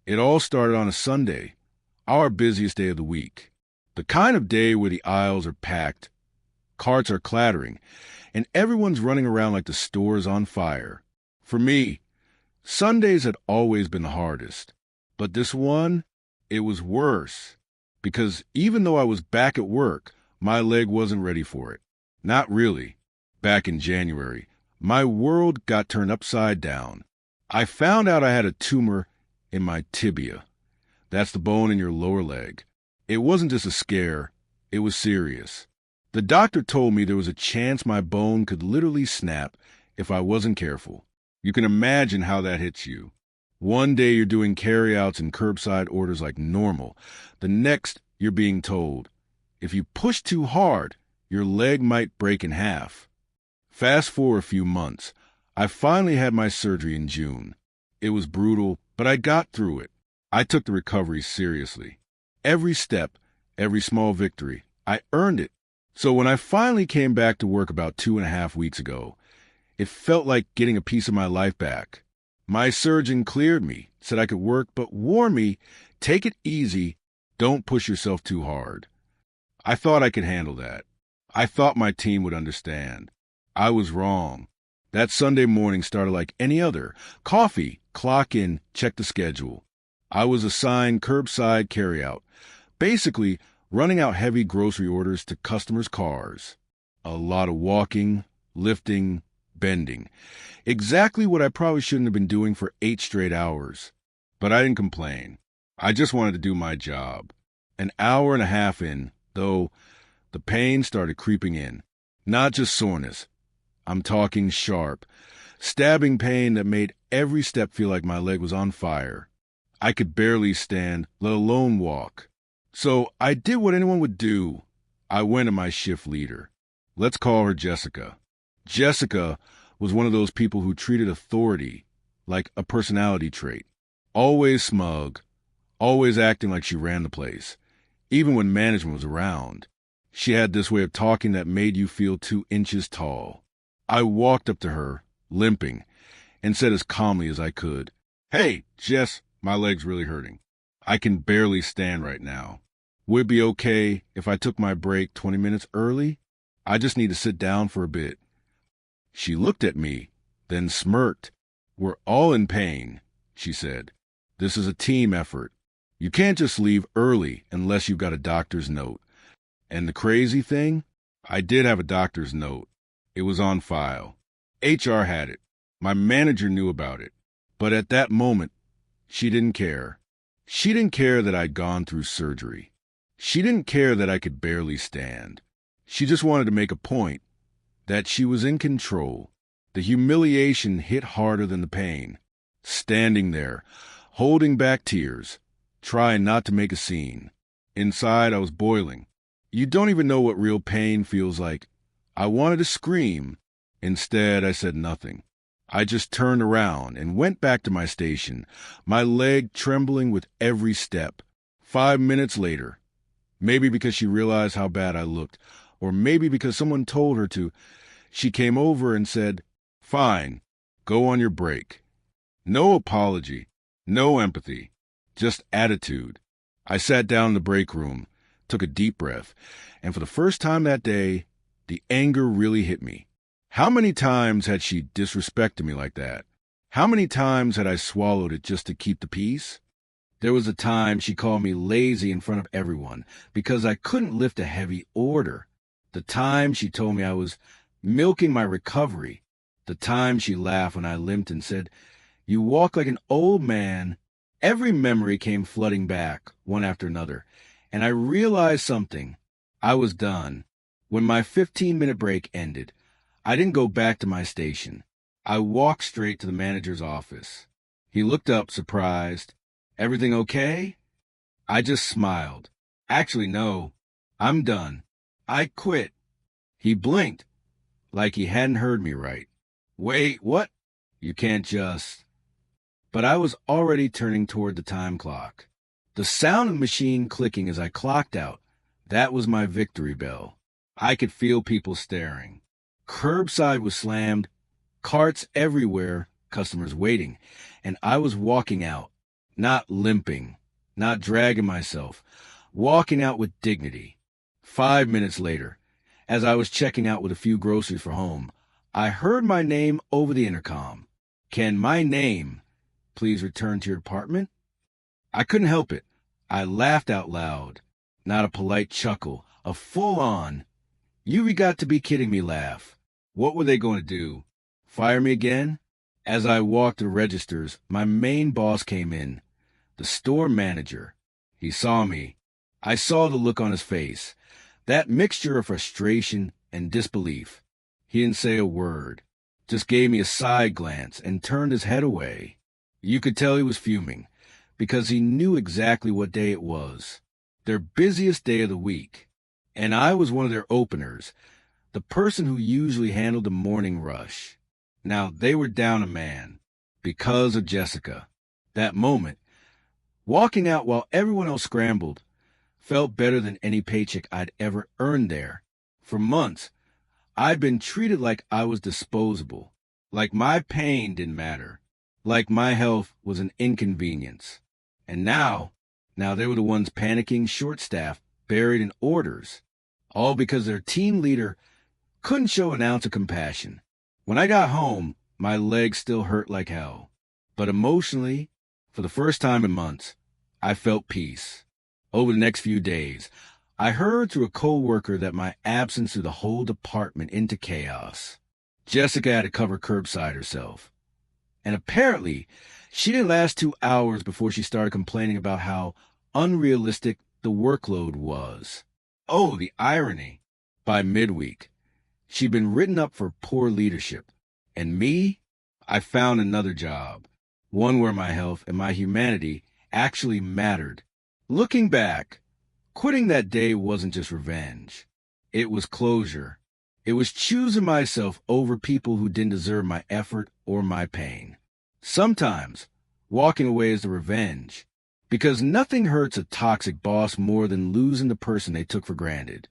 It all started on a Sunday, our busiest day of the week. The kind of day where the aisles are packed, carts are clattering, and everyone's running around like the store's on fire. For me, Sundays had always been the hardest. But this one, it was worse. Because even though I was back at work, my leg wasn't ready for it. Not really. Back in January, my world got turned upside down. I found out I had a tumor in my tibia. That's the bone in your lower leg. It wasn't just a scare, it was serious. The doctor told me there was a chance my bone could literally snap if I wasn't careful. You can imagine how that hits you. One day you're doing carryouts and curbside orders like normal. The next, you're being told, if you push too hard, your leg might break in half. Fast forward a few months. I finally had my surgery in June. It was brutal, but I got through it. I took the recovery seriously. Every step, every small victory, I earned it. So when I finally came back to work about 2.5 weeks ago, it felt like getting a piece of my life back. My surgeon cleared me, said I could work, but warned me, take it easy, don't push yourself too hard. I thought I could handle that. I thought my team would understand. I was wrong. That Sunday morning started like any other. Coffee, clock in, check the schedule. I was assigned curbside carryout, basically running out heavy grocery orders to customers' cars. A lot of walking, lifting, bending. Exactly what I probably shouldn't have been doing for 8 straight hours. But I didn't complain. I just wanted to do my job. An hour and a half in, though, the pain started creeping in. Not just soreness. I'm talking sharp, stabbing pain that made every step feel like my leg was on fire. I could barely stand, let alone walk. So I did what anyone would do. I went to my shift leader. Let's call her Jessica. Jessica was one of those people who treated authority like a personality trait. Always smug, always acting like she ran the place, even when management was around. She had this way of talking that made you feel 2 inches tall. I walked up to her, limping, and said as calmly as I could, "Hey, Jess, my leg's really hurting. I can barely stand right now. Would it be okay if I took my break 20 minutes early? I just need to sit down for a bit." She looked at me, then smirked. "We're all in pain," she said. "This is a team effort. You can't just leave early unless you've got a doctor's note." And the crazy thing? I did have a doctor's note. It was on file. HR had it. My manager knew about it. But at that moment, she didn't care. She didn't care that I'd gone through surgery. She didn't care that I could barely stand. She just wanted to make a point that she was in control. The humiliation hit harder than the pain. Standing there, holding back tears, trying not to make a scene. Inside, I was boiling. You don't even know what real pain feels like. I wanted to scream. Instead, I said nothing. I just turned around and went back to my station, my leg trembling with every step. 5 minutes later, maybe because she realized how bad I looked, or maybe because someone told her to, she came over and said, "Fine, go on your break." No apology, no empathy, just attitude. I sat down in the break room, took a deep breath, and for the first time that day, the anger really hit me. How many times had she disrespected me like that? How many times had I swallowed it just to keep the peace? There was a time she called me lazy in front of everyone because I couldn't lift a heavy order. The time she told me I was milking my recovery. The time she laughed when I limped and said, "You walk like an old man." Every memory came flooding back, one after another, and I realized something. I was done. When my 15-minute break ended, I didn't go back to my station. I walked straight to the manager's office. He looked up, surprised. "Everything okay?" I just smiled. "Actually, no. I'm done. I quit." He blinked, like he hadn't heard me right. "Wait, what? You can't just..." But I was already turning toward the time clock. The sound of the machine clicking as I clocked out, that was my victory bell. I could feel people staring. Curbside was slammed, carts everywhere, customers waiting, and I was walking out. Not limping, not dragging myself, walking out with dignity. 5 minutes later, as I was checking out with a few groceries for home, I heard my name over the intercom. Can my name please return to your apartment? I couldn't help it. I laughed out loud. Not a polite chuckle, a full-on, "You got to be kidding me" laugh. What were they going to do? Fire me again? As I walked the registers, my main boss came in, the store manager. He saw me. I saw the look on his face, that mixture of frustration and disbelief. He didn't say a word, just gave me a side glance and turned his head away. You could tell he was fuming, because he knew exactly what day it was, their busiest day of the week. And I was one of their openers, the person who usually handled the morning rush. Now, they were down a man, because of Jessica. That moment, walking out while everyone else scrambled, felt better than any paycheck I'd ever earned there. For months, I'd been treated like I was disposable, like my pain didn't matter, like my health was an inconvenience. And now they were the ones panicking, short-staffed, buried in orders, all because their team leader couldn't show an ounce of compassion. When I got home, my legs still hurt like hell. But emotionally, for the first time in months, I felt peace. Over the next few days, I heard through a co-worker that my absence threw the whole department into chaos. Jessica had to cover curbside herself. And apparently, she didn't last 2 hours before she started complaining about how unrealistic the workload was. Oh, the irony. By midweek, she'd been written up for poor leadership. And me? I found another job, one where my health and my humanity actually mattered. Looking back, quitting that day wasn't just revenge. It was closure. It was choosing myself over people who didn't deserve my effort or my pain. Sometimes, walking away is the revenge, because nothing hurts a toxic boss more than losing the person they took for granted.